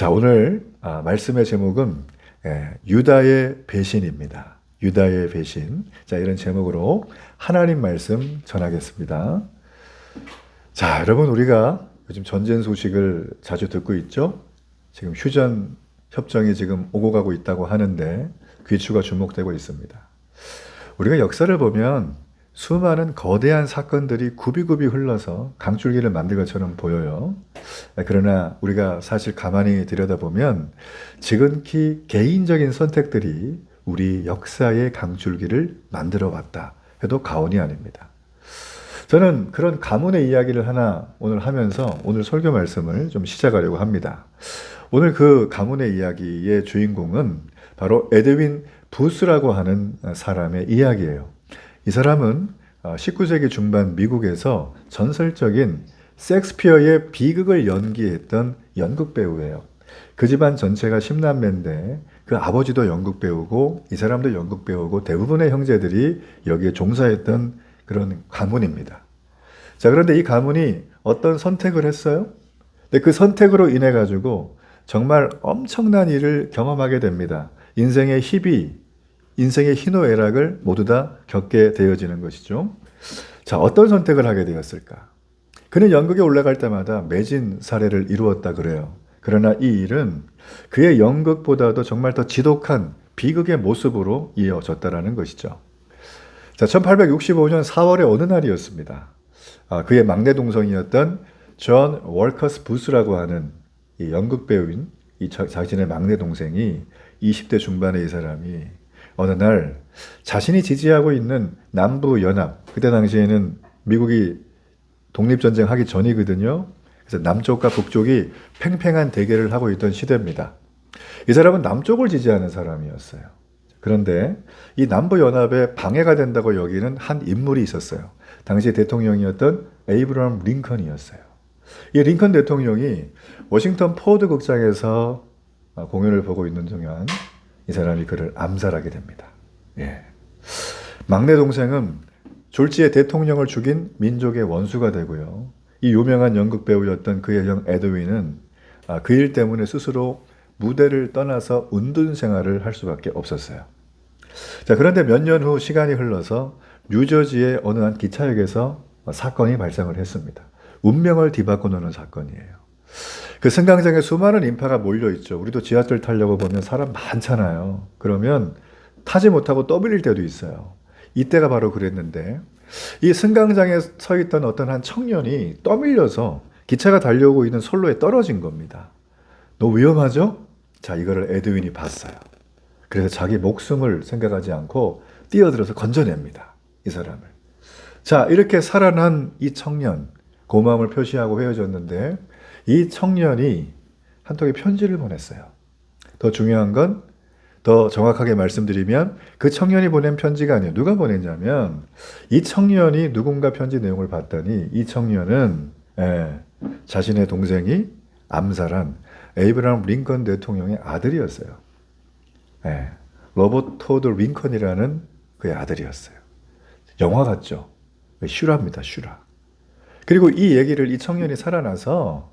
자, 오늘 말씀의 제목은 유다의 배신입니다. 유다의 배신. 자, 이런 제목으로 하나님 말씀 전하겠습니다. 자, 여러분, 우리가 요즘 전쟁 소식을 자주 듣고 있죠? 지금 휴전 협정이 지금 오고 가고 있다고 하는데 귀추가 주목되고 있습니다. 우리가 역사를 보면 수많은 거대한 사건들이 굽이굽이 흘러서 강줄기를 만든 것처럼 보여요. 그러나 우리가 사실 가만히 들여다보면 지극히 개인적인 선택들이 우리 역사의 강줄기를 만들어 왔다 해도 과언이 아닙니다. 저는 그런 가문의 이야기를 하나 오늘 하면서 오늘 설교 말씀을 좀 시작하려고 합니다. 오늘 그 가문의 이야기의 주인공은 바로 에드윈 부스라고 하는 사람의 이야기예요. 이 사람은 19세기 중반 미국에서 전설적인 셰익스피어의 비극을 연기했던 연극 배우예요. 그 집안 전체가 10남매인데 그 아버지도 연극 배우고 이 사람도 연극 배우고 대부분의 형제들이 여기에 종사했던 그런 가문입니다. 자, 그런데 이 가문이 어떤 선택을 했어요? 근데 그 선택으로 인해 가지고 정말 엄청난 일을 경험하게 됩니다. 인생의 희비, 인생의 희노애락을 모두 다 겪게 되어지는 것이죠. 자, 어떤 선택을 하게 되었을까? 그는 연극에 올라갈 때마다 매진 사례를 이루었다 그래요. 그러나 이 일은 그의 연극보다도 정말 더 지독한 비극의 모습으로 이어졌다라는 것이죠. 자, 1865년 4월의 어느 날이었습니다. 그의 막내 동생이었던 존 월커스 부스라고 하는 이 연극 배우인 자신의 막내 동생이 20대 중반의 이 사람이 어느 날 자신이 지지하고 있는 남부연합, 그때 당시에는 미국이 독립전쟁 하기 전이거든요. 그래서 남쪽과 북쪽이 팽팽한 대결을 하고 있던 시대입니다. 이 사람은 남쪽을 지지하는 사람이었어요. 그런데 이 남부연합에 방해가 된다고 여기는 한 인물이 있었어요. 당시 대통령이었던 에이브러함 링컨이었어요. 이 링컨 대통령이 워싱턴 포드 극장에서 공연을 보고 있는 동안 이 사람이 그를 암살하게 됩니다. 예. 막내 동생은 졸지에 대통령을 죽인 민족의 원수가 되고요. 이 유명한 연극 배우였던 그의 형 에드윈은 그 일 때문에 스스로 무대를 떠나서 은둔 생활을 할 수밖에 없었어요. 자, 그런데 몇 년 후 시간이 흘러서 뉴저지의 어느 한 기차역에서 사건이 발생을 했습니다. 운명을 뒤바꿔 놓는 사건이에요. 그 승강장에 수많은 인파가 몰려있죠. 우리도 지하철 타려고 보면 사람 많잖아요. 그러면 타지 못하고 떠밀릴 때도 있어요. 이때가 바로 그랬는데 이 승강장에 서 있던 어떤 한 청년이 떠밀려서 기차가 달려오고 있는 선로에 떨어진 겁니다. 너무 위험하죠? 자, 이거를 에드윈이 봤어요. 그래서 자기 목숨을 생각하지 않고 뛰어들어서 건져냅니다. 이 사람을. 자, 이렇게 살아난 이 청년, 고마움을 표시하고 헤어졌는데 이 청년이 한 통의 편지를 보냈어요. 더 중요한 건 더 정확하게 말씀드리면 그 청년이 보낸 편지가 아니에요. 누가 보냈냐면 이 청년이 누군가 편지 내용을 봤더니 이 청년은 자신의 동생이 암살한 에이브러함 링컨 대통령의 아들이었어요. 로버트 토드 링컨이라는 그의 아들이었어요. 영화 같죠? 슈라입니다. 슈라. 그리고 이 얘기를 이 청년이 살아나서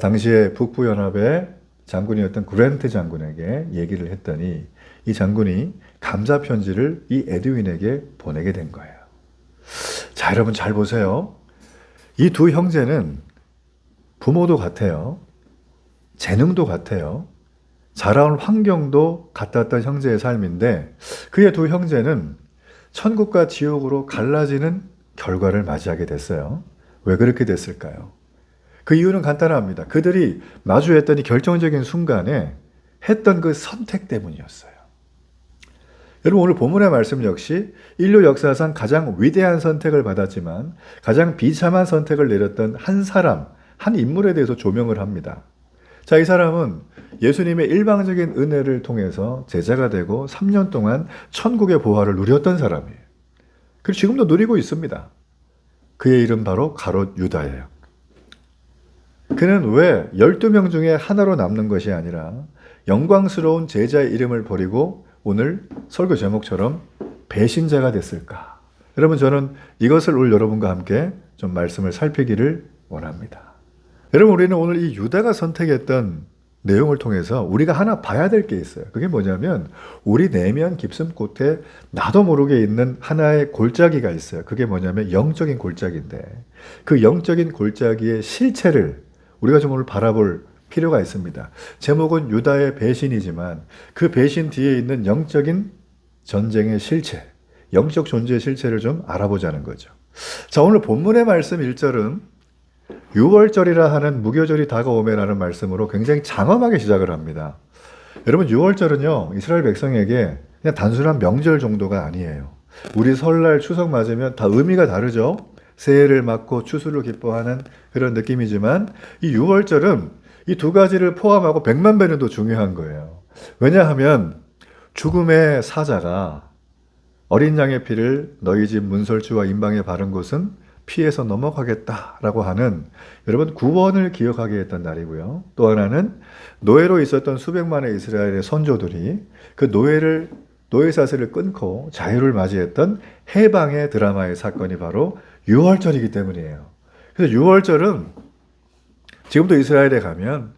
당시에 북부연합의 장군이었던 그랜트 장군에게 얘기를 했더니 이 장군이 감사 편지를 이 에드윈에게 보내게 된 거예요. 자, 여러분 잘 보세요. 이 두 형제는 부모도 같아요. 재능도 같아요. 자라온 환경도 같았던 형제의 삶인데 그의 두 형제는 천국과 지옥으로 갈라지는 결과를 맞이하게 됐어요. 왜 그렇게 됐을까요? 그 이유는 간단합니다. 그들이 마주했던 이 결정적인 순간에 했던 그 선택 때문이었어요. 여러분, 오늘 본문의 말씀 역시 인류 역사상 가장 위대한 선택을 받았지만 가장 비참한 선택을 내렸던 한 사람, 한 인물에 대해서 조명을 합니다. 자, 이 사람은 예수님의 일방적인 은혜를 통해서 제자가 되고 3년 동안 천국의 보화를 누렸던 사람이에요. 그리고 지금도 누리고 있습니다. 그의 이름 바로 가롯 유다예요. 그는 왜 12명 중에 하나로 남는 것이 아니라 영광스러운 제자의 이름을 버리고 오늘 설교 제목처럼 배신자가 됐을까? 여러분, 저는 이것을 오늘 여러분과 함께 좀 말씀을 살피기를 원합니다. 여러분, 우리는 오늘 이 유다가 선택했던 내용을 통해서 우리가 하나 봐야 될 게 있어요. 그게 뭐냐면 우리 내면 깊은 곳에 나도 모르게 있는 하나의 골짜기가 있어요. 그게 뭐냐면 영적인 골짜기인데 그 영적인 골짜기의 실체를 우리가 좀 오늘 바라볼 필요가 있습니다. 제목은 유다의 배신이지만 그 배신 뒤에 있는 영적인 전쟁의 실체, 영적 존재의 실체를 좀 알아보자는 거죠. 자, 오늘 본문의 말씀 1절은 6월절이라 하는 무교절이 다가오매라는 말씀으로 굉장히 장엄하게 시작을 합니다. 여러분 6월절은요 이스라엘 백성에게 그냥 단순한 명절 정도가 아니에요. 우리 설날 추석 맞으면 다 의미가 다르죠. 새해를 맞고 추수를 기뻐하는 그런 느낌이지만 이 6월절은 이 두 가지를 포함하고 100만 배는 더 중요한 거예요. 왜냐하면 죽음의 사자가 어린 양의 피를 너희 집 문설주와 임방에 바른 곳은 피해서 넘어가겠다라고 하는 여러분 구원을 기억하게 했던 날이고요. 또 하나는 노예로 있었던 수백만의 이스라엘의 선조들이 그 노예 사슬을 끊고 자유를 맞이했던 해방의 드라마의 사건이 바로 6월절이기 때문이에요. 그래서 6월절은 지금도 이스라엘에 가면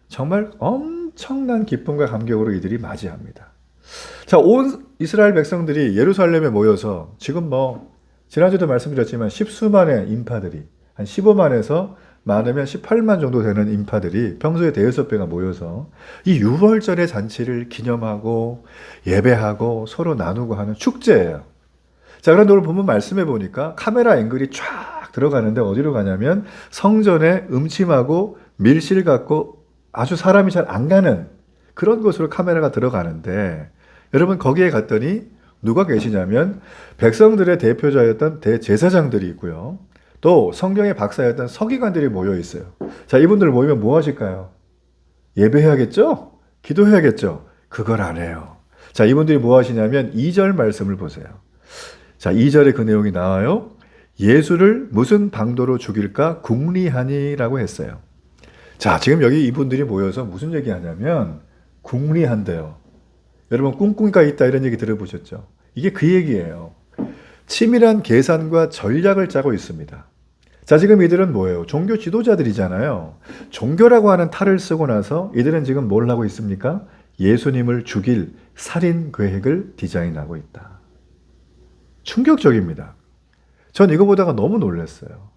정말 엄청난 기쁨과 감격으로 이들이 맞이합니다. 자, 온 이스라엘 백성들이 예루살렘에 모여서 지금 지난주도 말씀드렸지만 십수만의 인파들이 한 15만에서 많으면 18만 정도 되는 인파들이 평소에 대여섯 배가 모여서 이 6월절의 잔치를 기념하고 예배하고 서로 나누고 하는 축제예요. 자, 그런데 오늘 본문 말씀해 보니까 카메라 앵글이 쫙 들어가는데 어디로 가냐면 성전에 음침하고 밀실 같고 아주 사람이 잘 안 가는 그런 곳으로 카메라가 들어가는데 여러분 거기에 갔더니 누가 계시냐면 백성들의 대표자였던 대제사장들이 있고요. 또 성경의 박사였던 서기관들이 모여 있어요. 자, 이분들 모이면 뭐 하실까요? 예배해야겠죠? 기도해야겠죠? 그걸 안 해요. 자, 이분들이 뭐 하시냐면 2절 말씀을 보세요. 자, 2절에 그 내용이 나와요. 예수를 무슨 방도로 죽일까 궁리하니라고 했어요. 자, 지금 여기 이분들이 모여서 무슨 얘기 하냐면 궁리한대요. 여러분 꿍꿍이가 있다 이런 얘기 들어보셨죠? 이게 그 얘기예요. 치밀한 계산과 전략을 짜고 있습니다. 자, 지금 이들은 뭐예요? 종교 지도자들이잖아요. 종교라고 하는 탈을 쓰고 나서 이들은 지금 뭘 하고 있습니까? 예수님을 죽일 살인 계획을 디자인하고 있다. 충격적입니다. 전 이거 보다가 너무 놀랐어요.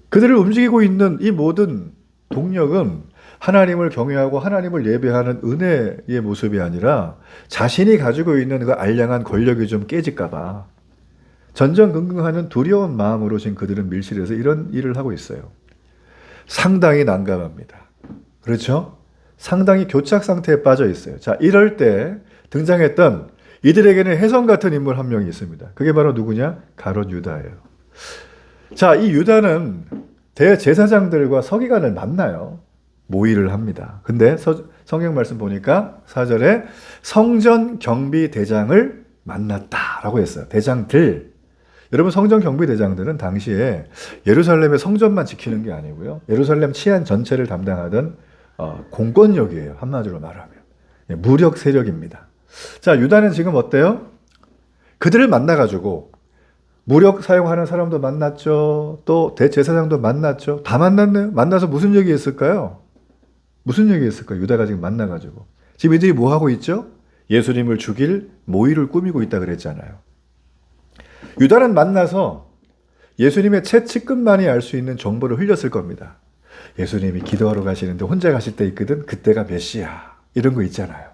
그들을 움직이고 있는 이 모든 동력은 하나님을 경외하고 하나님을 예배하는 은혜의 모습이 아니라 자신이 가지고 있는 그 알량한 권력이 좀 깨질까 봐 전전긍긍하는 두려운 마음으로 지금 그들은 밀실에서 이런 일을 하고 있어요. 상당히 난감합니다. 그렇죠? 상당히 교착 상태에 빠져 있어요. 자, 이럴 때 등장했던 이들에게는 혜성 같은 인물 한 명이 있습니다. 그게 바로 누구냐? 가롯 유다예요. 자, 이 유다는 대제사장들과 서기관을 만나요. 모의를 합니다. 근데 성경 말씀 보니까 4절에 성전 경비 대장을 만났다라고 했어요. 대장들. 여러분 성전 경비 대장들은 당시에 예루살렘의 성전만 지키는 게 아니고요. 예루살렘 치안 전체를 담당하던 공권력이에요. 한마디로 말하면. 무력 세력입니다. 자, 유다는 지금 어때요? 그들을 만나가지고 무력 사용하는 사람도 만났죠. 또 대제사장도 만났죠. 다 만났네요. 만나서 무슨 얘기 했을까요? 무슨 얘기 했을까요? 유다가 지금 만나가지고. 지금 이들이 뭐 하고 있죠? 예수님을 죽일 모의를 꾸미고 있다 그랬잖아요. 유다는 만나서 예수님의 채찍끝만이 알 수 있는 정보를 흘렸을 겁니다. 예수님이 기도하러 가시는데 혼자 가실 때 있거든. 그때가 몇 시야. 이런 거 있잖아요.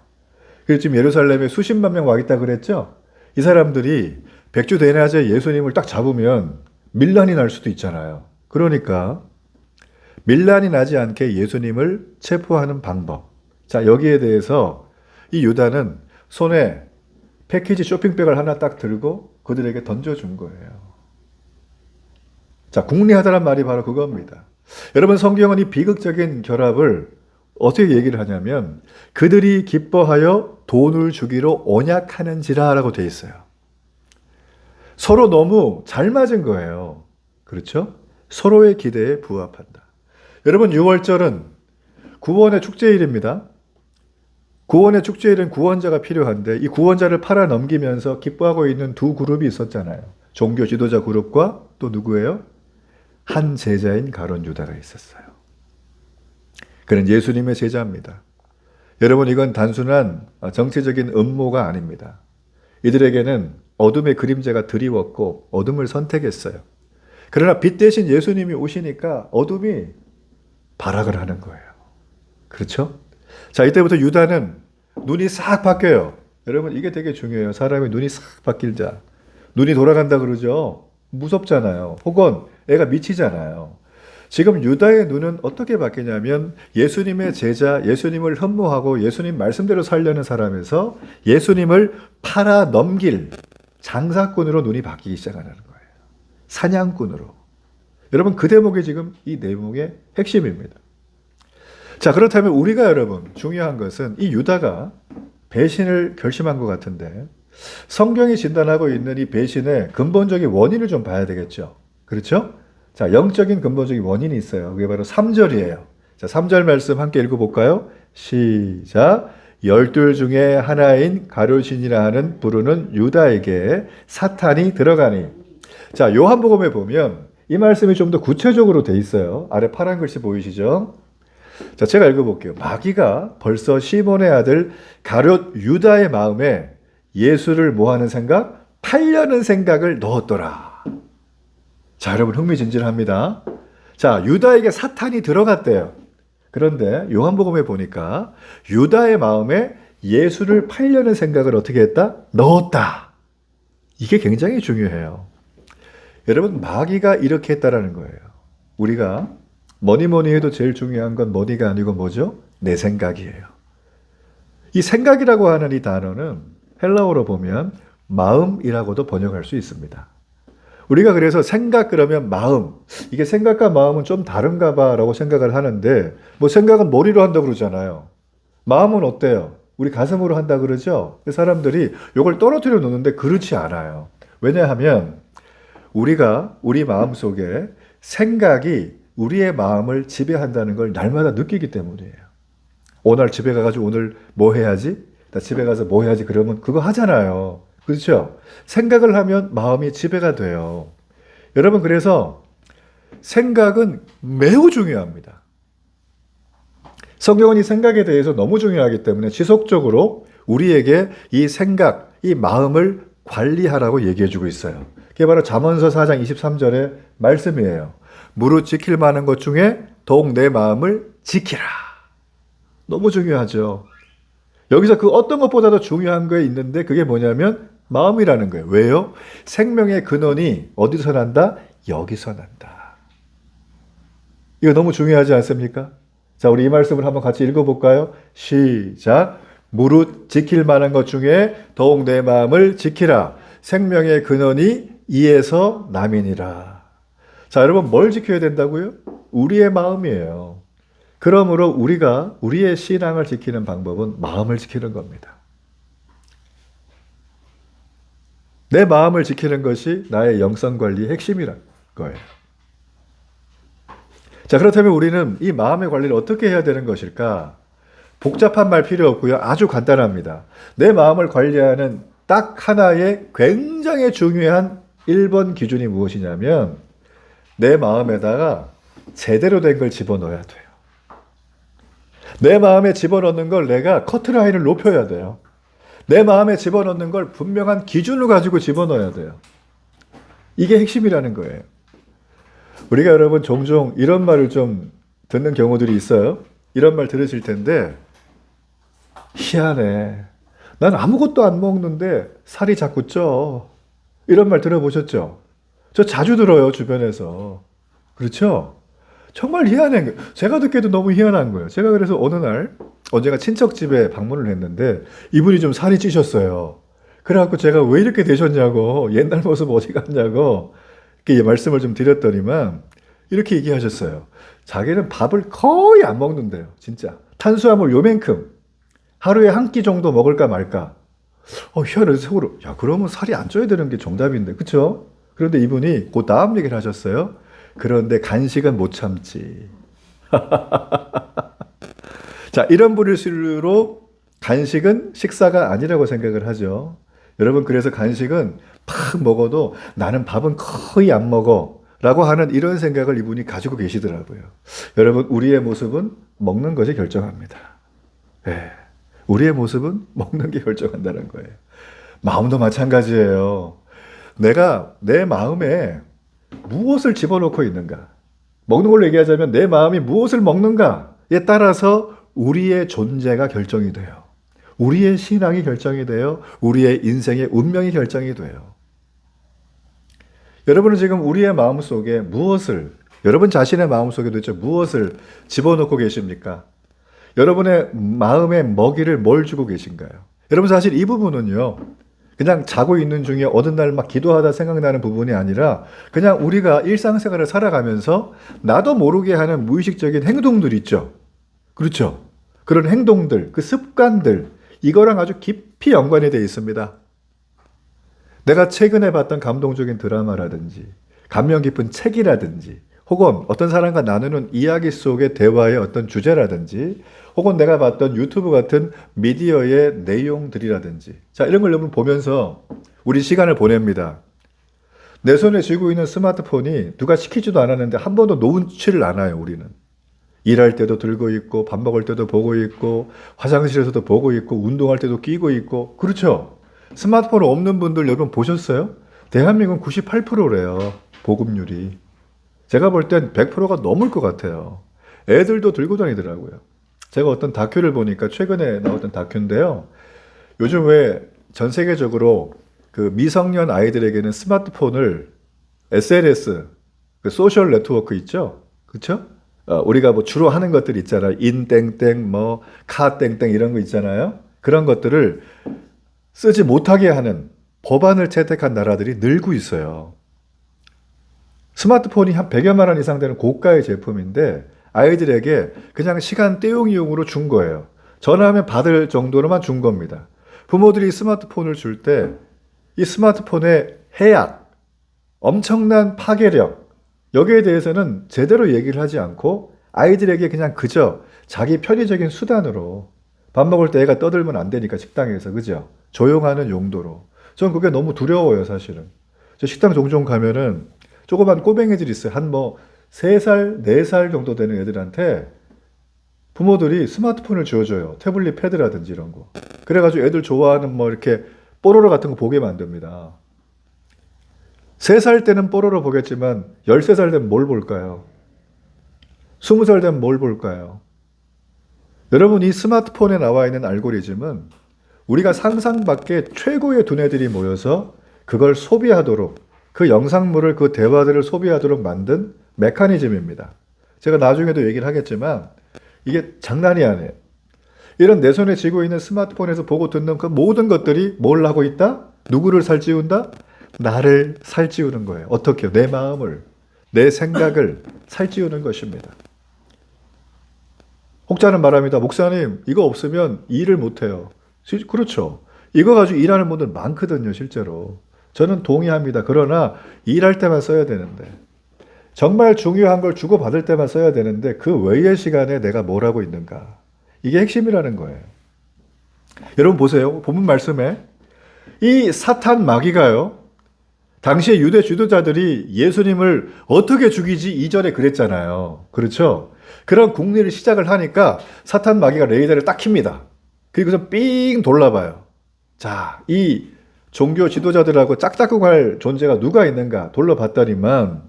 그래서 지금 예루살렘에 수십만 명 와 있다 그랬죠? 이 사람들이 백주 대낮에 예수님을 딱 잡으면 밀란이 날 수도 있잖아요. 그러니까 밀란이 나지 않게 예수님을 체포하는 방법. 자, 여기에 대해서 이 유다는 손에 패키지 쇼핑백을 하나 딱 들고 그들에게 던져준 거예요. 자, 궁리하다란 말이 바로 그겁니다. 여러분 성경은 이 비극적인 결합을 어떻게 얘기를 하냐면 그들이 기뻐하여 돈을 주기로 언약하는지라 라고 돼 있어요. 서로 너무 잘 맞은 거예요. 그렇죠? 서로의 기대에 부합한다. 여러분 6월절은 구원의 축제일입니다. 구원의 축제일은 구원자가 필요한데 이 구원자를 팔아 넘기면서 기뻐하고 있는 두 그룹이 있었잖아요. 종교 지도자 그룹과 또 누구예요? 한 제자인 가룟 유다가 있었어요. 그는 예수님의 제자입니다. 여러분, 이건 단순한 정치적인 음모가 아닙니다. 이들에게는 어둠의 그림자가 드리웠고 어둠을 선택했어요. 그러나 빛 대신 예수님이 오시니까 어둠이 발악을 하는 거예요. 그렇죠? 자, 이때부터 유다는 눈이 싹 바뀌어요. 여러분, 이게 되게 중요해요. 사람이 눈이 싹 바뀔 자. 눈이 돌아간다 그러죠? 무섭잖아요. 혹은 애가 미치잖아요. 지금 유다의 눈은 어떻게 바뀌냐면 예수님의 제자, 예수님을 흠모하고 예수님 말씀대로 살려는 사람에서 예수님을 팔아 넘길 장사꾼으로 눈이 바뀌기 시작하는 거예요. 사냥꾼으로. 여러분, 그 대목이 지금 이 내용의 핵심입니다. 자, 그렇다면 우리가 여러분 중요한 것은 이 유다가 배신을 결심한 것 같은데 성경이 진단하고 있는 이 배신의 근본적인 원인을 좀 봐야 되겠죠. 그렇죠? 자, 영적인 근본적인 원인이 있어요. 그게 바로 3절이에요. 자, 3절 말씀 함께 읽어볼까요? 시작. 12 중에 하나인 가룟신이라 하는 부르는 유다에게 사탄이 들어가니. 자, 요한복음에 보면 이 말씀이 좀 더 구체적으로 돼 있어요. 아래 파란 글씨 보이시죠? 자, 제가 읽어볼게요. 마귀가 벌써 시몬의 아들 가룟 유다의 마음에 예수를 뭐하는 생각? 팔려는 생각을 넣었더라. 자, 여러분 흥미진진합니다. 자, 유다에게 사탄이 들어갔대요. 그런데 요한복음에 보니까 유다의 마음에 예수를 팔려는 생각을 어떻게 했다? 넣었다. 이게 굉장히 중요해요. 여러분, 마귀가 이렇게 했다라는 거예요. 우리가 뭐니 해도 제일 중요한 건 뭐니가 아니고 뭐죠? 내 생각이에요. 이 생각이라고 하는 이 단어는 헬라어로 보면 마음이라고도 번역할 수 있습니다. 우리가 그래서 생각 그러면 마음, 이게 생각과 마음은 좀 다른가 봐라고 생각을 하는데 뭐 생각은 머리로 한다고 그러잖아요. 마음은 어때요? 우리 가슴으로 한다 그러죠? 사람들이 이걸 떨어뜨려 놓는데 그렇지 않아요. 왜냐하면 우리가 우리 마음속에 생각이 우리의 마음을 지배한다는 걸 날마다 느끼기 때문이에요. 오늘 집에 가가지고 오늘 뭐 해야지? 나 집에 가서 뭐 해야지? 그러면 그거 하잖아요. 그렇죠? 생각을 하면 마음이 지배가 돼요. 여러분, 그래서 생각은 매우 중요합니다. 성경은 이 생각에 대해서 너무 중요하기 때문에 지속적으로 우리에게 이 생각, 이 마음을 관리하라고 얘기해주고 있어요. 그게 바로 잠언서 4장 23절의 말씀이에요. 무릇 지킬 만한 것 중에 더욱 내 마음을 지키라. 너무 중요하죠. 여기서 그 어떤 것보다도 중요한 게 있는데 그게 뭐냐면 마음이라는 거예요. 왜요? 생명의 근원이 어디서 난다? 여기서 난다. 이거 너무 중요하지 않습니까? 자, 우리 이 말씀을 한번 같이 읽어볼까요? 시작. 무릇 지킬 만한 것 중에 더욱 내 마음을 지키라. 생명의 근원이 이에서 남이니라. 자, 여러분, 뭘 지켜야 된다고요? 우리의 마음이에요. 그러므로 우리가 우리의 신앙을 지키는 방법은 마음을 지키는 겁니다. 내 마음을 지키는 것이 나의 영성 관리의 핵심이라는 거예요. 자, 그렇다면 우리는 이 마음의 관리를 어떻게 해야 되는 것일까? 복잡한 말 필요 없고요. 아주 간단합니다. 내 마음을 관리하는 딱 하나의 굉장히 중요한 1번 기준이 무엇이냐면 내 마음에다가 제대로 된 걸 집어넣어야 돼요. 내 마음에 집어넣는 걸 내가 커트라인을 높여야 돼요. 내 마음에 집어넣는 걸 분명한 기준을 가지고 집어넣어야 돼요. 이게 핵심이라는 거예요. 우리가 여러분 종종 이런 말을 좀 듣는 경우들이 있어요. 이런 말 들으실 텐데 희한해. 난 아무것도 안 먹는데 살이 자꾸 쪄. 이런 말 들어보셨죠? 저 자주 들어요, 주변에서. 그렇죠? 정말 희한한 거예요. 제가 듣기에도 너무 희한한 거예요. 제가 그래서 어느 날 언젠가 친척 집에 방문을 했는데 이분이 좀 살이 찌셨어요. 그래갖고 제가 왜 이렇게 되셨냐고, 옛날 모습 어디 갔냐고 이렇게 말씀을 좀 드렸더니만 이렇게 얘기하셨어요. 자기는 밥을 거의 안 먹는데요. 진짜. 탄수화물 요만큼 하루에 한 끼 정도 먹을까 말까. 희한해. 속으로 야, 그러면 살이 안 쪄야 되는 게 정답인데, 그쵸? 그런데 이분이 그 다음 얘기를 하셨어요. 그런데 간식은 못 참지. 자, 이런 분일수록 간식은 식사가 아니라고 생각을 하죠. 여러분, 그래서 간식은 팍 먹어도 나는 밥은 거의 안 먹어 라고 하는 이런 생각을 이분이 가지고 계시더라고요. 여러분, 우리의 모습은 먹는 것이 결정합니다. 예. 우리의 모습은 먹는 게 결정한다는 거예요. 마음도 마찬가지예요. 내가 내 마음에 무엇을 집어넣고 있는가? 먹는 걸로 얘기하자면 내 마음이 무엇을 먹는가에 따라서 우리의 존재가 결정이 돼요. 우리의 신앙이 결정이 돼요. 우리의 인생의 운명이 결정이 돼요. 여러분은 지금 우리의 마음속에 무엇을, 여러분 자신의 마음속에 도대체 무엇을 집어넣고 계십니까? 여러분의 마음의 먹이를 뭘 주고 계신가요? 여러분 사실 이 부분은요, 그냥 자고 있는 중에 어느 날 막 기도하다 생각나는 부분이 아니라 그냥 우리가 일상생활을 살아가면서 나도 모르게 하는 무의식적인 행동들 있죠. 그렇죠? 그런 행동들, 그 습관들, 이거랑 아주 깊이 연관이 되어 있습니다. 내가 최근에 봤던 감동적인 드라마라든지 감명 깊은 책이라든지 혹은 어떤 사람과 나누는 이야기 속의 대화의 어떤 주제라든지 혹은 내가 봤던 유튜브 같은 미디어의 내용들이라든지 자, 이런 걸 여러분 보면서 우리 시간을 보냅니다. 내 손에 쥐고 있는 스마트폰이 누가 시키지도 않았는데 한 번도 놓지를 않아요. 우리는 일할 때도 들고 있고 밥 먹을 때도 보고 있고 화장실에서도 보고 있고 운동할 때도 끼고 있고 그렇죠? 스마트폰 없는 분들 여러분 보셨어요? 대한민국은 98%래요. 보급률이. 제가 볼 땐 100%가 넘을 것 같아요. 애들도 들고 다니더라고요. 제가 어떤 다큐를 보니까 최근에 나왔던 다큐인데요. 요즘 왜 전 세계적으로 그 미성년 아이들에게는 스마트폰을 SNS, 그 소셜 네트워크 있죠? 그쵸? 우리가 뭐 주로 하는 것들 있잖아요. 인땡땡, 뭐, 카땡땡 이런 거 있잖아요. 그런 것들을 쓰지 못하게 하는 법안을 채택한 나라들이 늘고 있어요. 스마트폰이 한 100여만 원 이상 되는 고가의 제품인데 아이들에게 그냥 시간 때우기용으로 준 거예요. 전화하면 받을 정도로만 준 겁니다. 부모들이 스마트폰을 줄 때 이 스마트폰의 해악, 엄청난 파괴력, 여기에 대해서는 제대로 얘기를 하지 않고 아이들에게 그냥 그저 자기 편의적인 수단으로 밥 먹을 때 애가 떠들면 안 되니까 식당에서 그죠? 조용하는 용도로. 전 그게 너무 두려워요, 사실은. 저 식당 종종 가면은 조그만 꼬맹이들이 있어요. 한 뭐 3살, 4살 정도 되는 애들한테 부모들이 스마트폰을 지어줘요. 태블릿 패드라든지 이런 거. 그래가지고 애들 좋아하는 뭐 이렇게 뽀로로 같은 거 보게 만듭니다. 3살 때는 뽀로로 보겠지만 13살 되면 뭘 볼까요? 20살 되면 뭘 볼까요? 여러분 이 스마트폰에 나와 있는 알고리즘은 우리가 상상 밖의 최고의 두뇌들이 모여서 그걸 소비하도록 그 영상물을 그 대화들을 소비하도록 만든 메커니즘입니다. 제가 나중에도 얘기를 하겠지만 이게 장난이 아니에요. 이런 내 손에 쥐고 있는 스마트폰에서 보고 듣는 그 모든 것들이 뭘 하고 있다? 누구를 살찌운다? 나를 살찌우는 거예요. 어떻게요? 내 마음을, 내 생각을 살찌우는 것입니다. 혹자는 말합니다. 목사님, 이거 없으면 일을 못해요. 그렇죠. 이거 가지고 일하는 분들 많거든요, 실제로. 저는 동의합니다. 그러나 일할 때만 써야 되는데. 정말 중요한 걸 주고받을 때만 써야 되는데 그 외의 시간에 내가 뭘 하고 있는가. 이게 핵심이라는 거예요. 여러분 보세요. 본문 말씀에 이 사탄 마귀가요. 당시에 유대 지도자들이 예수님을 어떻게 죽이지 이전에 그랬잖아요. 그렇죠? 그런 궁리를 시작을 하니까 사탄 마귀가 레이더를 딱 킵니다. 그리고서 삥 돌아봐요. 자, 이 종교 지도자들하고 짝짝꿍 할 존재가 누가 있는가 돌려봤더니만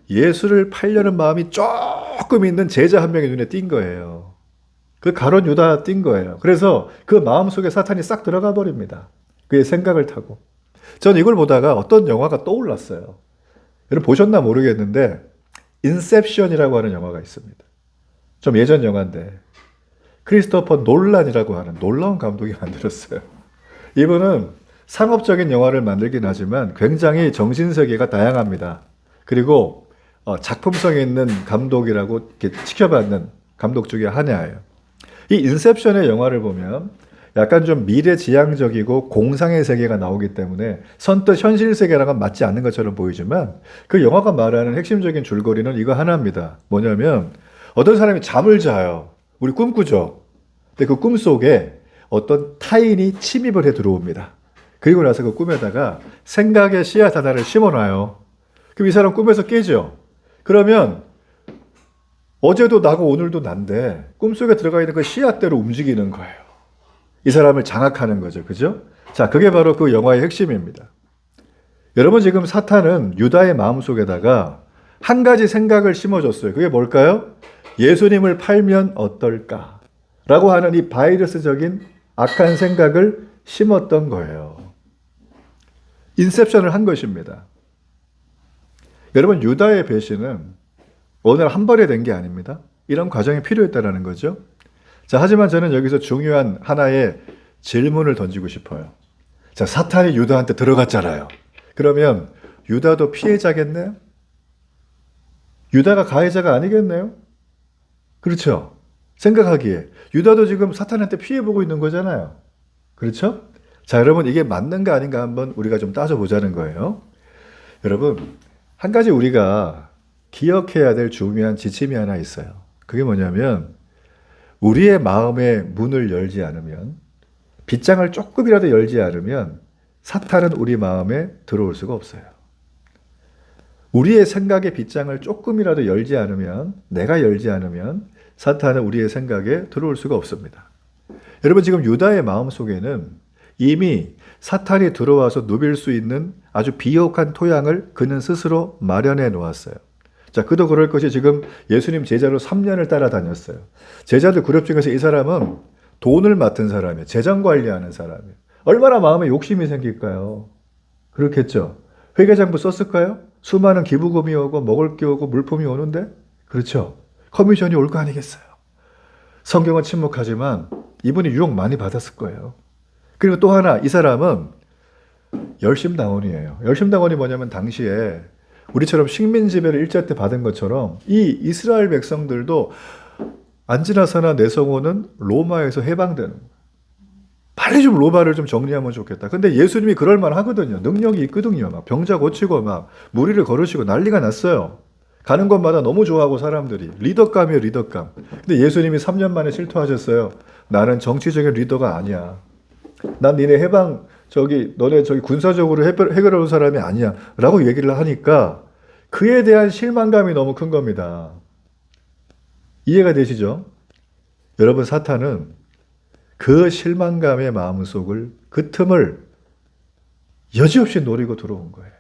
예수를 팔려는 마음이 조금 있는 제자 한 명의 눈에 띈 거예요. 그 가룟 유다 띈 거예요. 그래서 그 마음속에 사탄이 싹 들어가 버립니다. 그의 생각을 타고. 전 이걸 보다가 어떤 영화가 떠올랐어요. 여러분 보셨나 모르겠는데 인셉션이라고 하는 영화가 있습니다. 좀 예전 영화인데 크리스토퍼 놀란이라고 하는 놀라운 감독이 만들었어요. 이분은 상업적인 영화를 만들긴 하지만 굉장히 정신세계가 다양합니다. 그리고 작품성이 있는 감독이라고 이렇게 지켜받는 감독 중에 하나예요. 이 인셉션의 영화를 보면 약간 좀 미래지향적이고 공상의 세계가 나오기 때문에 선뜻 현실 세계랑은 맞지 않는 것처럼 보이지만 그 영화가 말하는 핵심적인 줄거리는 이거 하나입니다. 뭐냐면 어떤 사람이 잠을 자요. 우리 꿈꾸죠. 근데 그 꿈 속에 어떤 타인이 침입을 해 들어옵니다. 그리고 나서 그 꿈에다가 생각의 씨앗 하나를 심어놔요. 그럼 이 사람 꿈에서 깨죠. 그러면 어제도 나고 오늘도 난데 꿈속에 들어가 있는 그 씨앗대로 움직이는 거예요. 이 사람을 장악하는 거죠. 그죠? 자, 그게 바로 그 영화의 핵심입니다. 여러분, 지금 사탄은 유다의 마음속에다가 한 가지 생각을 심어줬어요. 그게 뭘까요? 예수님을 팔면 어떨까? 라고 하는 이 바이러스적인 악한 생각을 심었던 거예요. 인셉션을 한 것입니다. 여러분, 유다의 배신은 오늘 한 번에 된 게 아닙니다. 이런 과정이 필요했다는 거죠. 자, 하지만 저는 여기서 중요한 하나의 질문을 던지고 싶어요. 자, 사탄이 유다한테 들어갔잖아요. 그러면 유다도 피해자겠네요? 유다가 가해자가 아니겠네요? 그렇죠? 생각하기에 유다도 지금 사탄한테 피해보고 있는 거잖아요. 그렇죠? 자, 여러분, 이게 맞는가 아닌가 한번 우리가 좀 따져보자는 거예요. 여러분, 한 가지 우리가 기억해야 될 중요한 지침이 하나 있어요. 그게 뭐냐면 우리의 마음의 문을 열지 않으면, 빗장을 조금이라도 열지 않으면 사탄은 우리 마음에 들어올 수가 없어요. 우리의 생각의 빗장을 조금이라도 열지 않으면, 내가 열지 않으면 사탄은 우리의 생각에 들어올 수가 없습니다. 여러분, 지금 유다의 마음 속에는 이미 사탄이 들어와서 누빌 수 있는 아주 비옥한 토양을 그는 스스로 마련해 놓았어요. 자, 그도 그럴 것이 지금 예수님 제자로 3년을 따라다녔어요. 제자들 그룹 중에서 이 사람은 돈을 맡은 사람이에요. 재정 관리하는 사람이에요. 얼마나 마음에 욕심이 생길까요? 그렇겠죠. 회계장부 썼을까요? 수많은 기부금이 오고 먹을 게 오고 물품이 오는데, 그렇죠. 커미션이 올 거 아니겠어요. 성경은 침묵하지만 이분이 유혹 많이 받았을 거예요. 그리고 또 하나, 이 사람은 열심당원이에요. 열심당원이 뭐냐면 당시에 우리처럼 식민지배를 일제 때 받은 것처럼 이 이스라엘 백성들도 안 지나서나 내성호는 로마에서 해방되는 거예요. 빨리 좀 로마를 좀 정리하면 좋겠다. 근데 예수님이 그럴만 하거든요. 능력이 있거든요. 막 병자 고치고 막 무리를 걸으시고 난리가 났어요. 가는 곳마다 너무 좋아하고 사람들이. 리더감이에요, 리더감. 근데 예수님이 3년 만에 실토하셨어요. 나는 정치적인 리더가 아니야. 난 니네 해방, 너네 군사적으로 해결해 온 사람이 아니야. 라고 얘기를 하니까 그에 대한 실망감이 너무 큰 겁니다. 이해가 되시죠? 여러분, 사탄은 그 실망감의 마음속을, 그 틈을 여지없이 노리고 들어온 거예요.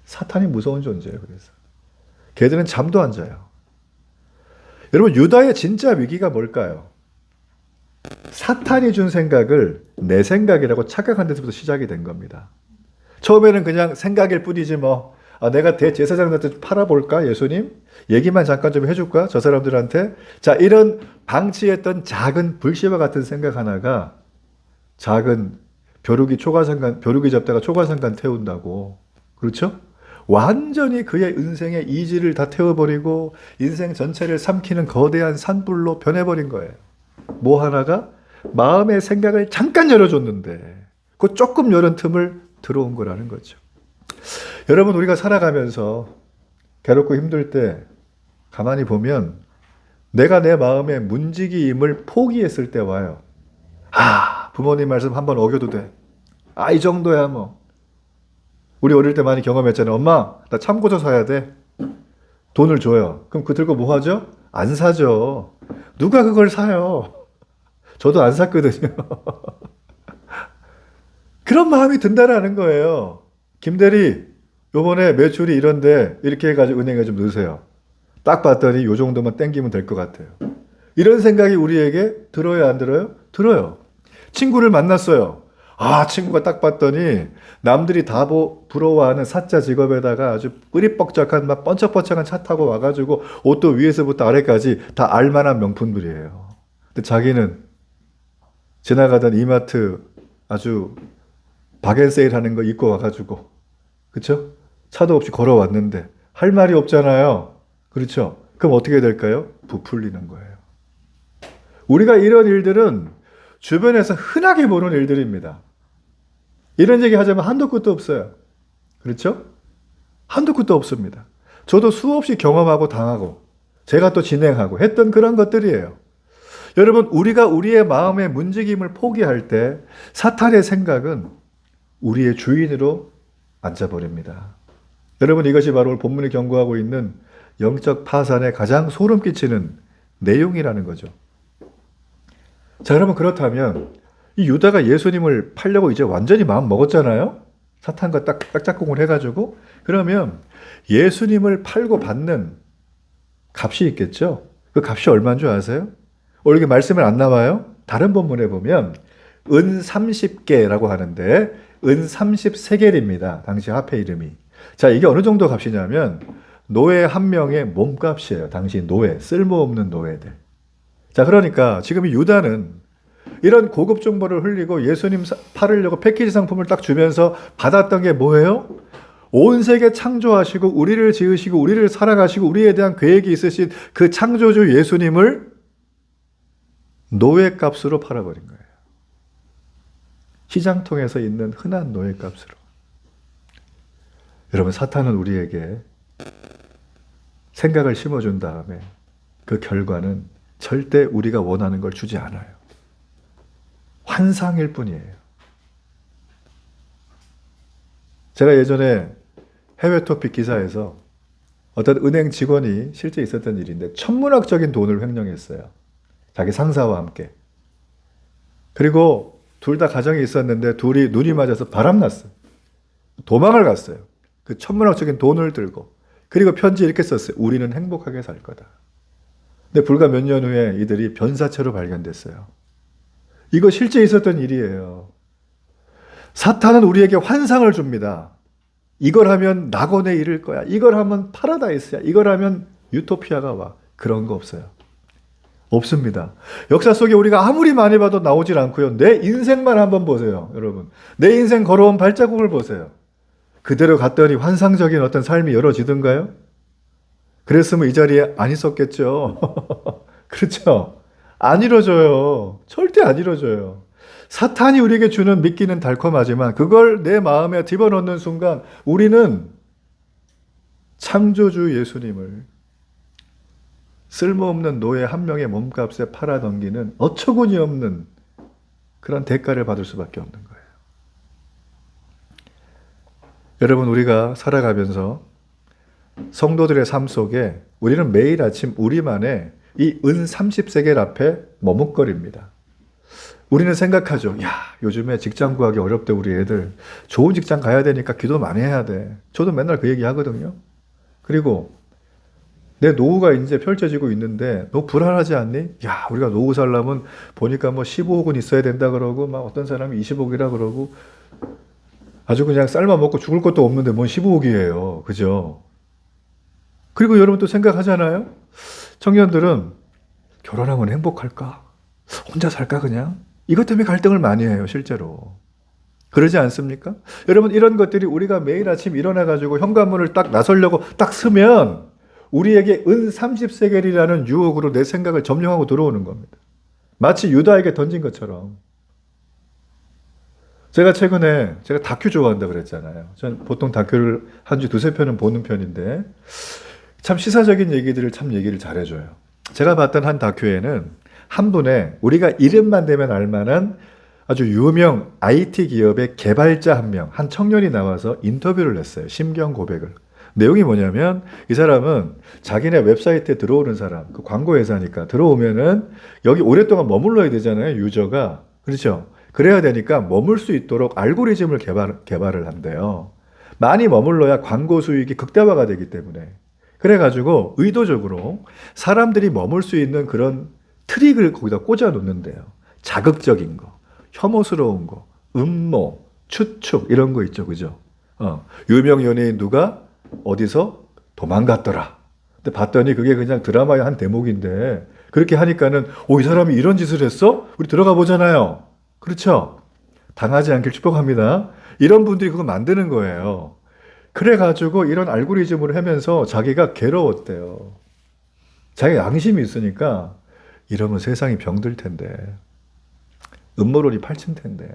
사탄이 무서운 존재예요. 그래서 걔들은 잠도 안 자요. 여러분, 유다의 진짜 위기가 뭘까요? 사탄이 준 생각을 내 생각이라고 착각한 데서부터 시작이 된 겁니다. 처음에는 그냥 생각일 뿐이지 뭐, 내가 대제사장한테 팔아볼까? 예수님? 얘기만 잠깐 좀 해줄까? 저 사람들한테? 자, 이런 방치했던 작은 불씨와 같은 생각 하나가 작은 벼룩이 잡다가 초가상간 태운다고. 그렇죠? 완전히 그의 인생의 이지를 다 태워버리고 인생 전체를 삼키는 거대한 산불로 변해버린 거예요. 뭐 하나가 마음의 생각을 잠깐 열어줬는데 그 조금 열은 틈을 들어온 거라는 거죠. 여러분, 우리가 살아가면서 괴롭고 힘들 때 가만히 보면 내가 내 마음의 문지기임을 포기했을 때 와요. 부모님 말씀 한번 어겨도 돼. 이 정도야 뭐. 우리 어릴 때 많이 경험했잖아요. 엄마, 나 참고서 사야 돼. 돈을 줘요. 그럼 그 들고 뭐 하죠? 안 사죠. 누가 그걸 사요? 저도 안 샀거든요. 그런 마음이 든다라는 거예요. 김대리, 요번에 매출이 이런데 이렇게 해가지고 은행에 좀 넣으세요. 딱 봤더니 요 정도만 땡기면 될 것 같아요. 이런 생각이 우리에게 들어요, 안 들어요? 들어요. 친구를 만났어요. 친구가 딱 봤더니 남들이 다 부러워하는 사자 직업에다가 아주 뿌리뻑적한 막 번쩍번쩍한 차 타고 와가지고 옷도 위에서부터 아래까지 다 알만한 명품들이에요. 근데 자기는 지나가던 이마트 아주 박앤세일 하는 거 입고 와가지고, 그쵸? 차도 없이 걸어왔는데 할 말이 없잖아요. 그렇죠? 그럼 어떻게 될까요? 부풀리는 거예요. 우리가 이런 일들은 주변에서 흔하게 보는 일들입니다. 이런 얘기 하자면 한도 끝도 없어요. 그렇죠? 한도 끝도 없습니다. 저도 수없이 경험하고 당하고 제가 또 진행하고 했던 그런 것들이에요. 여러분, 우리가 우리의 마음의 문지김을 포기할 때 사탄의 생각은 우리의 주인으로 앉아버립니다. 여러분, 이것이 바로 오늘 본문이 경고하고 있는 영적 파산에 가장 소름 끼치는 내용이라는 거죠. 자, 여러분, 그렇다면 이 유다가 예수님을 팔려고 이제 완전히 마음 먹었잖아요. 사탄과 딱 짝짝꿍을 해가지고. 그러면 예수님을 팔고 받는 값이 있겠죠. 그 값이 얼마인 줄 아세요? 오늘 이게 말씀을 안 나와요. 다른 본문에 보면 은 30개라고 하는데 은 30세겔입니다. 당시 화폐 이름이. 자, 이게 어느 정도 값이냐면 노예 한 명의 몸값이에요. 당시 노예, 쓸모없는 노예들. 자, 그러니까 지금 이 유다는 이런 고급 정보를 흘리고 예수님 팔으려고 패키지 상품을 딱 주면서 받았던 게 뭐예요? 온 세계 창조하시고 우리를 지으시고 우리를 사랑하시고 우리에 대한 계획이 있으신 그 창조주 예수님을 노예값으로 팔아버린 거예요. 시장통에서 있는 흔한 노예값으로. 여러분, 사탄은 우리에게 생각을 심어준 다음에 그 결과는 절대 우리가 원하는 걸 주지 않아요. 환상일 뿐이에요. 제가 예전에 해외 토픽 기사에서 어떤 은행 직원이 실제 있었던 일인데 천문학적인 돈을 횡령했어요. 자기 상사와 함께. 그리고 둘 다 가정이 있었는데 둘이 눈이 맞아서 바람났어요. 도망을 갔어요. 그 천문학적인 돈을 들고. 그리고 편지 이렇게 썼어요. 우리는 행복하게 살 거다. 근데 불과 몇 년 후에 이들이 변사체로 발견됐어요. 이거 실제 있었던 일이에요. 사탄은 우리에게 환상을 줍니다. 이걸 하면 낙원에 이를 거야. 이걸 하면 파라다이스야. 이걸 하면 유토피아가 와. 그런 거 없어요. 없습니다. 역사 속에 우리가 아무리 많이 봐도 나오질 않고요. 내 인생만 한번 보세요. 여러분. 내 인생 걸어온 발자국을 보세요. 그대로 갔더니 환상적인 어떤 삶이 이루어지던가요? 그랬으면 이 자리에 안 있었겠죠. 그렇죠? 안 이루어져요. 절대 안 이루어져요. 사탄이 우리에게 주는 미끼는 달콤하지만 그걸 내 마음에 집어넣는 순간 우리는 창조주 예수님을 쓸모없는 노예 한 명의 몸값에 팔아넘기는 어처구니 없는 그런 대가를 받을 수밖에 없는 거예요. 여러분, 우리가 살아가면서 성도들의 삶 속에 우리는 매일 아침 우리만의 이 은 30세겔 앞에 머뭇거립니다. 우리는 생각하죠. 야, 요즘에 직장 구하기 어렵대, 우리 애들. 좋은 직장 가야 되니까 기도 많이 해야 돼. 저도 맨날 그 얘기 하거든요. 그리고 내 노후가 이제 펼쳐지고 있는데 너 불안하지 않니? 야, 우리가 노후 살려면 보니까 뭐 15억은 있어야 된다 그러고 막 어떤 사람이 20억이라 그러고 아주 그냥 쌀만 먹고 죽을 것도 없는데 뭔 15억이에요. 그죠? 그리고 여러분 또 생각하잖아요. 청년들은 결혼하면 행복할까? 혼자 살까 그냥? 이것 때문에 갈등을 많이 해요, 실제로. 그러지 않습니까? 여러분, 이런 것들이 우리가 매일 아침 일어나가지고 현관문을 딱 나서려고 딱 서면 우리에게 은 30세겔이라는 유혹으로 내 생각을 점령하고 들어오는 겁니다. 마치 유다에게 던진 것처럼. 제가 최근에 제가 다큐 좋아한다 그랬잖아요. 전 보통 다큐를 한 주 두세 편은 보는 편인데 참 시사적인 얘기들을 참 얘기를 잘해줘요. 제가 봤던 한 다큐에는 한 분의 우리가 이름만 대면 알만한 아주 유명 IT 기업의 개발자 한 명, 한 청년이 나와서 인터뷰를 했어요. 심경 고백을. 내용이 뭐냐면 이 사람은 자기네 웹사이트에 들어오는 사람, 그 광고 회사니까 들어오면은 여기 오랫동안 머물러야 되잖아요. 유저가. 그렇죠? 그래야 되니까 머물 수 있도록 알고리즘을 개발을 한대요. 많이 머물러야 광고 수익이 극대화가 되기 때문에. 그래가지고 의도적으로 사람들이 머물 수 있는 그런 트릭을 거기다 꽂아 놓는데요. 자극적인 거, 혐오스러운 거, 음모, 추측 이런 거 있죠. 그죠? 유명 연예인 누가 어디서 도망갔더라. 근데 봤더니 그게 그냥 드라마의 한 대목인데 그렇게 하니까는 이 사람이 이런 짓을 했어? 우리 들어가 보잖아요. 그렇죠? 당하지 않길 축복합니다. 이런 분들이 그거 만드는 거예요. 그래가지고 이런 알고리즘을 하면서 자기가 괴로웠대요. 자기가 양심이 있으니까 이러면 세상이 병들 텐데. 음모론이 펼친 텐데.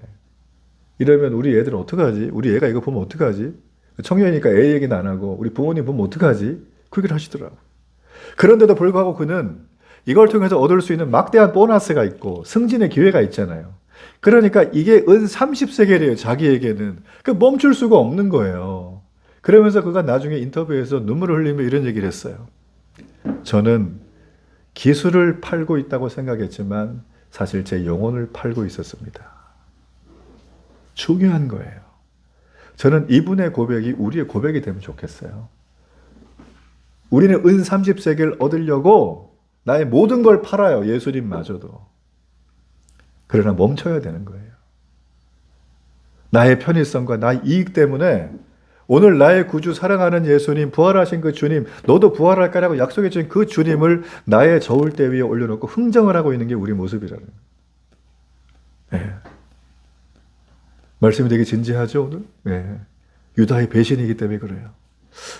이러면 우리 애들은 어떡하지? 우리 애가 이거 보면 어떡하지? 청년이니까 애 얘기는 안 하고 우리 부모님 보면 어떡하지? 그 얘기를 하시더라고. 그런데도 불구하고 그는 이걸 통해서 얻을 수 있는 막대한 보너스가 있고 승진의 기회가 있잖아요. 그러니까 이게 은 30세겔이에요. 자기에게는. 그 멈출 수가 없는 거예요. 그러면서 그가 나중에 인터뷰에서 눈물을 흘리며 이런 얘기를 했어요. 저는 기술을 팔고 있다고 생각했지만 사실 제 영혼을 팔고 있었습니다. 중요한 거예요. 저는 이분의 고백이 우리의 고백이 되면 좋겠어요. 우리는 은 30세계를 얻으려고 나의 모든 걸 팔아요. 예수님마저도. 그러나 멈춰야 되는 거예요. 나의 편의성과 나의 이익 때문에 오늘 나의 구주 사랑하는 예수님, 부활하신 그 주님, 너도 부활할 거라고 약속해 주신 그 주님을 나의 저울대 위에 올려놓고 흥정을 하고 있는 게 우리 모습이라는 거예요. 네. 말씀이 되게 진지하죠, 오늘? 네. 유다의 배신이기 때문에 그래요.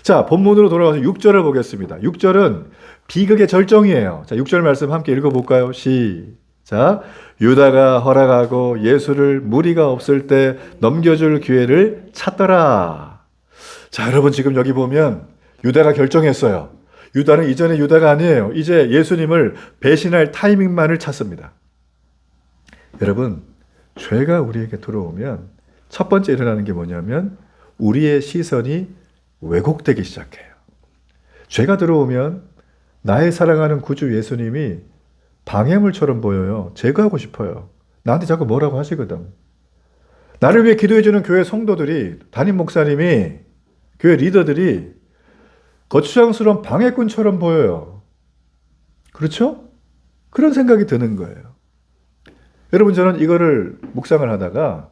자, 본문으로 돌아가서 6절을 보겠습니다. 6절은 비극의 절정이에요. 자, 6절 말씀 함께 읽어볼까요? 시작. 유다가 허락하고 예수를 무리가 없을 때 넘겨줄 기회를 찾더라. 자, 여러분 지금 여기 보면 유다가 결정했어요. 유다는 이전의 유다가 아니에요. 이제 예수님을 배신할 타이밍만을 찾습니다. 여러분, 죄가 우리에게 들어오면 첫 번째 일어나는 게 뭐냐면 우리의 시선이 왜곡되기 시작해요. 죄가 들어오면 나의 사랑하는 구주 예수님이 방해물처럼 보여요. 제거하고 싶어요. 나한테 자꾸 뭐라고 하시거든. 나를 위해 기도해주는 교회 성도들이, 담임 목사님이, 교회 리더들이 거추장스러운 방해꾼처럼 보여요. 그렇죠? 그런 생각이 드는 거예요. 여러분, 저는 이거를 묵상을 하다가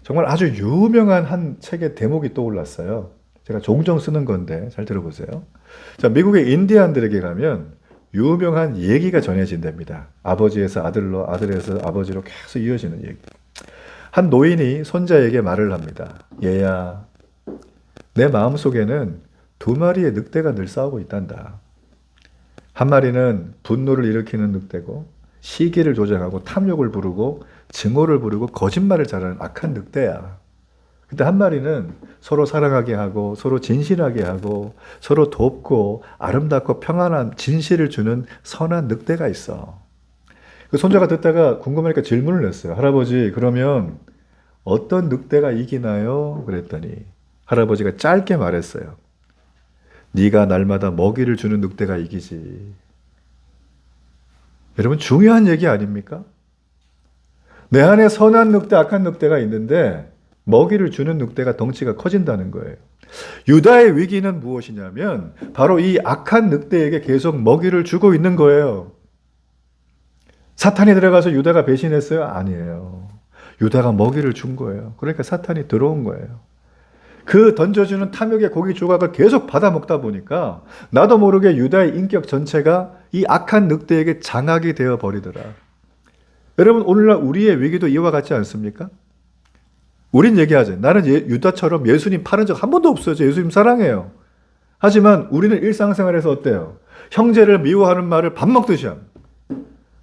정말 아주 유명한 한 책의 대목이 떠올랐어요. 제가 종종 쓰는 건데 잘 들어보세요. 자, 미국의 인디안들에게 가면 유명한 얘기가 전해진답니다. 아버지에서 아들로, 아들에서 아버지로 계속 이어지는 얘기. 한 노인이 손자에게 말을 합니다. 얘야, 내 마음속에는 두 마리의 늑대가 늘 싸우고 있단다. 한 마리는 분노를 일으키는 늑대고 시기를 조장하고 탐욕을 부르고 증오를 부르고 거짓말을 잘하는 악한 늑대야. 근데 한 마리는 서로 사랑하게 하고 서로 진실하게 하고 서로 돕고 아름답고 평안한 진실을 주는 선한 늑대가 있어. 그 손자가 듣다가 궁금하니까 질문을 냈어요. 할아버지, 그러면 어떤 늑대가 이기나요? 그랬더니 할아버지가 짧게 말했어요. 네가 날마다 먹이를 주는 늑대가 이기지. 여러분, 중요한 얘기 아닙니까? 내 안에 선한 늑대, 악한 늑대가 있는데 먹이를 주는 늑대가 덩치가 커진다는 거예요. 유다의 위기는 무엇이냐면 바로 이 악한 늑대에게 계속 먹이를 주고 있는 거예요. 사탄이 들어가서 유다가 배신했어요? 아니에요. 유다가 먹이를 준 거예요. 그러니까 사탄이 들어온 거예요. 그 던져주는 탐욕의 고기 조각을 계속 받아 먹다 보니까 나도 모르게 유다의 인격 전체가 이 악한 늑대에게 장악이 되어 버리더라. 여러분, 오늘날 우리의 위기도 이와 같지 않습니까? 우린 얘기하죠. 나는 유다처럼 예수님 팔은 적 한 번도 없어요. 예수님 사랑해요. 하지만 우리는 일상생활에서 어때요? 형제를 미워하는 말을 밥 먹듯이 합니다.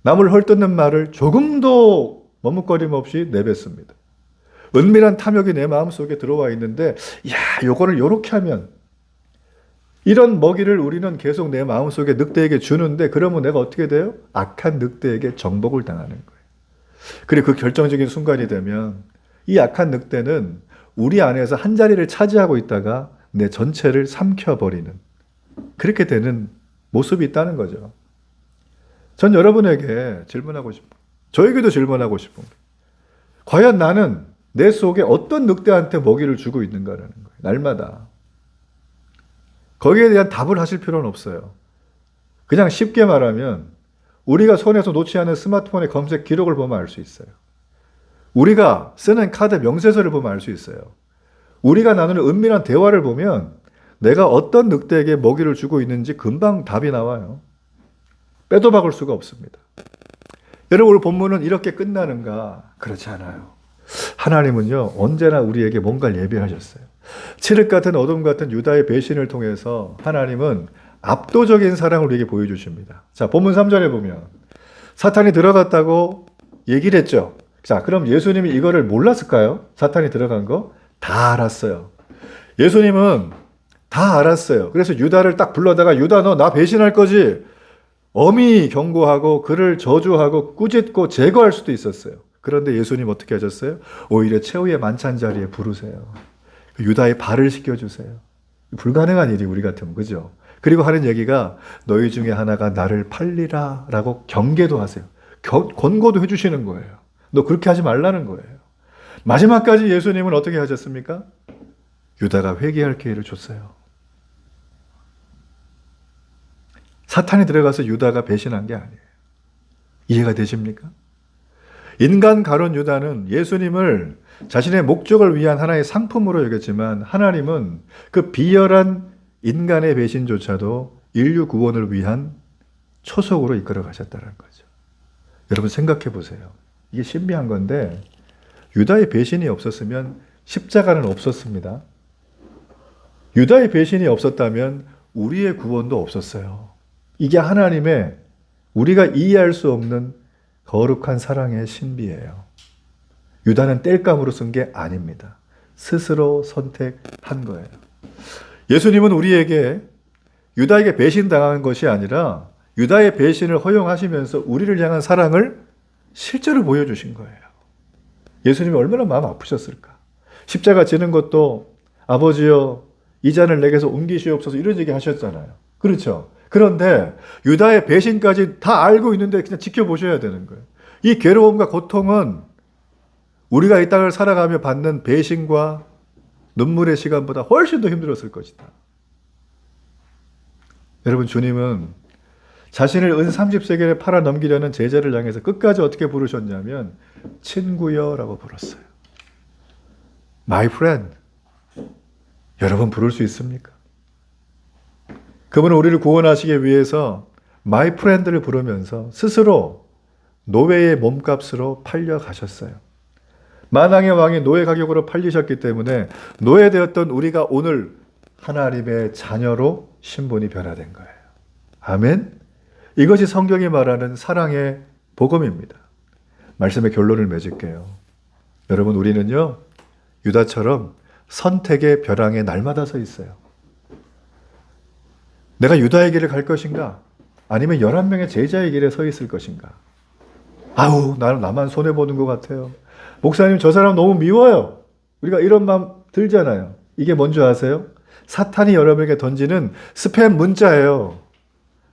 남을 헐뜯는 말을 조금도 머뭇거림 없이 내뱉습니다. 은밀한 탐욕이 내 마음속에 들어와 있는데, 야, 요거를 요렇게 하면, 이런 먹이를 우리는 계속 내 마음속에 늑대에게 주는데, 그러면 내가 어떻게 돼요? 악한 늑대에게 정복을 당하는 거예요. 그리고 그 결정적인 순간이 되면 이 악한 늑대는 우리 안에서 한 자리를 차지하고 있다가 내 전체를 삼켜버리는, 그렇게 되는 모습이 있다는 거죠. 전 여러분에게 질문하고 싶어요. 저에게도 질문하고 싶은 거예요. 과연 나는 내 속에 어떤 늑대한테 먹이를 주고 있는가라는 거예요. 날마다. 거기에 대한 답을 하실 필요는 없어요. 그냥 쉽게 말하면 우리가 손에서 놓지 않은 스마트폰의 검색 기록을 보면 알 수 있어요. 우리가 쓰는 카드 명세서를 보면 알 수 있어요. 우리가 나누는 은밀한 대화를 보면 내가 어떤 늑대에게 먹이를 주고 있는지 금방 답이 나와요. 빼도 박을 수가 없습니다. 여러분, 오늘 본문은 이렇게 끝나는가? 그렇지 않아요. 하나님은요, 언제나 우리에게 뭔가를 예비하셨어요. 칠흑 같은 어둠 같은 유다의 배신을 통해서 하나님은 압도적인 사랑을 우리에게 보여주십니다. 자, 본문 3절에 보면 사탄이 들어갔다고 얘기를 했죠. 자, 그럼 예수님이 이거를 몰랐을까요? 사탄이 들어간 거? 다 알았어요. 예수님은 다 알았어요. 그래서 유다를 딱 불러다가 유다, 너 나 배신할 거지? 엄히 경고하고 그를 저주하고 꾸짖고 제거할 수도 있었어요. 그런데 예수님 어떻게 하셨어요? 오히려 최후의 만찬 자리에 부르세요. 유다의 발을 씻겨주세요. 불가능한 일이 우리 같으면, 그죠? 그리고 하는 얘기가 너희 중에 하나가 나를 팔리라 라고 경계도 하세요. 권고도 해주시는 거예요. 너 그렇게 하지 말라는 거예요. 마지막까지 예수님은 어떻게 하셨습니까? 유다가 회개할 기회를 줬어요. 사탄이 들어가서 유다가 배신한 게 아니에요. 이해가 되십니까? 인간 가론 유다는 예수님을 자신의 목적을 위한 하나의 상품으로 여겼지만 하나님은 그 비열한 인간의 배신조차도 인류 구원을 위한 초석으로 이끌어 가셨다는 거죠. 여러분 생각해 보세요. 이게 신비한 건데 유다의 배신이 없었으면 십자가는 없었습니다. 유다의 배신이 없었다면 우리의 구원도 없었어요. 이게 하나님의 우리가 이해할 수 없는 거룩한 사랑의 신비예요. 유다는 땔감으로 쓴 게 아닙니다. 스스로 선택한 거예요. 예수님은 우리에게 유다에게 배신당한 것이 아니라 유다의 배신을 허용하시면서 우리를 향한 사랑을 실제로 보여주신 거예요. 예수님이 얼마나 마음 아프셨을까? 십자가 지는 것도 아버지여 이 잔을 내게서 옮기시옵소서 이런 얘기 하셨잖아요. 그렇죠? 그런데 유다의 배신까지 다 알고 있는데 그냥 지켜보셔야 되는 거예요. 이 괴로움과 고통은 우리가 이 땅을 살아가며 받는 배신과 눈물의 시간보다 훨씬 더 힘들었을 것이다. 여러분 주님은 자신을 은 30세겔에 팔아 넘기려는 제자를 향해서 끝까지 어떻게 부르셨냐면 친구여 라고 불렀어요. My friend. 여러분 부를 수 있습니까? 그분은 우리를 구원하시기 위해서 My friend를 부르면서 스스로 노예의 몸값으로 팔려 가셨어요. 만왕의 왕이 노예 가격으로 팔리셨기 때문에 노예되었던 우리가 오늘 하나님의 자녀로 신분이 변화된 거예요. 아멘. 이것이 성경이 말하는 사랑의 복음입니다. 말씀의 결론을 맺을게요. 여러분 우리는요 유다처럼 선택의 벼랑에 날마다 서 있어요. 내가 유다의 길을 갈 것인가? 아니면 11명의 제자의 길에 서 있을 것인가? 아우 나만 손해보는 것 같아요. 목사님 저 사람 너무 미워요. 우리가 이런 마음 들잖아요. 이게 뭔지 아세요? 사탄이 여러분에게 던지는 스팸 문자예요.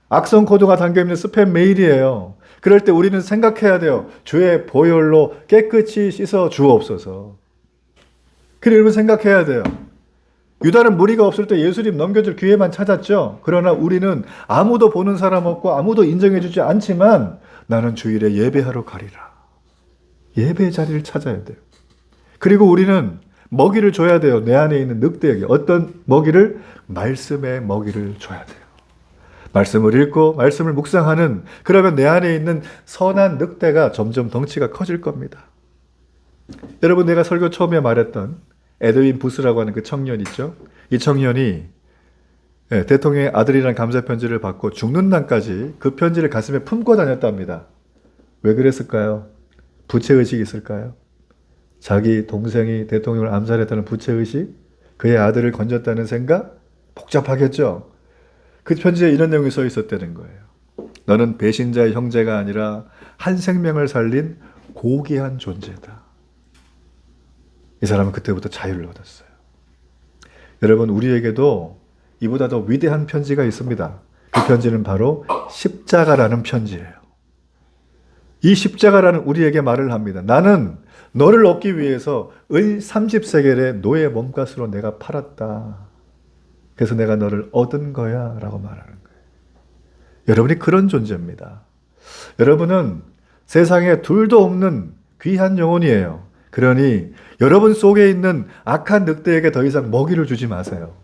악성 코드가 담겨있는 스팸 메일이에요. 그럴 때 우리는 생각해야 돼요. 주의 보혈로 깨끗이 씻어 주옵소서. 그래 여러분 생각해야 돼요. 유다는 무리가 없을 때 예수님 넘겨줄 기회만 찾았죠. 그러나 우리는 아무도 보는 사람 없고 아무도 인정해주지 않지만 나는 주일에 예배하러 가리라. 예배 자리를 찾아야 돼요. 그리고 우리는 먹이를 줘야 돼요. 내 안에 있는 늑대에게. 어떤 먹이를? 말씀의 먹이를 줘야 돼요. 말씀을 읽고 말씀을 묵상하는, 그러면 내 안에 있는 선한 늑대가 점점 덩치가 커질 겁니다. 여러분 내가 설교 처음에 말했던 에드윈 부스라고 하는 그 청년 있죠? 이 청년이 대통령의 아들이라는 감사편지를 받고 죽는 날까지 그 편지를 가슴에 품고 다녔답니다. 왜 그랬을까요? 부채의식이 있을까요? 자기 동생이 대통령을 암살했다는 부채의식? 그의 아들을 건졌다는 생각? 복잡하겠죠? 그 편지에 이런 내용이 써 있었다는 거예요. 너는 배신자의 형제가 아니라 한 생명을 살린 고귀한 존재다. 이 사람은 그때부터 자유를 얻었어요. 여러분 우리에게도 이보다 더 위대한 편지가 있습니다. 그 편지는 바로 십자가라는 편지예요. 이 십자가라는 우리에게 말을 합니다. 나는 너를 얻기 위해서 은 30세겔의 노예 몸값으로 내가 팔았다. 그래서 내가 너를 얻은 거야 라고 말하는 거예요. 여러분이 그런 존재입니다. 여러분은 세상에 둘도 없는 귀한 영혼이에요. 그러니 여러분 속에 있는 악한 늑대에게 더 이상 먹이를 주지 마세요.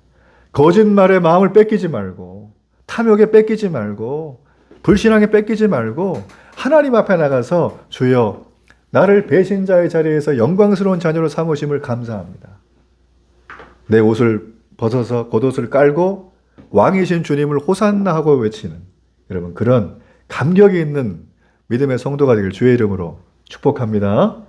거짓말에 마음을 뺏기지 말고, 탐욕에 뺏기지 말고, 불신앙에 뺏기지 말고 하나님 앞에 나가서 주여 나를 배신자의 자리에서 영광스러운 자녀로 삼으심을 감사합니다. 내 옷을 벗어서 겉옷을 깔고 왕이신 주님을 호산나 하고 외치는 여러분 그런 감격이 있는 믿음의 성도가 되길 주의 이름으로 축복합니다.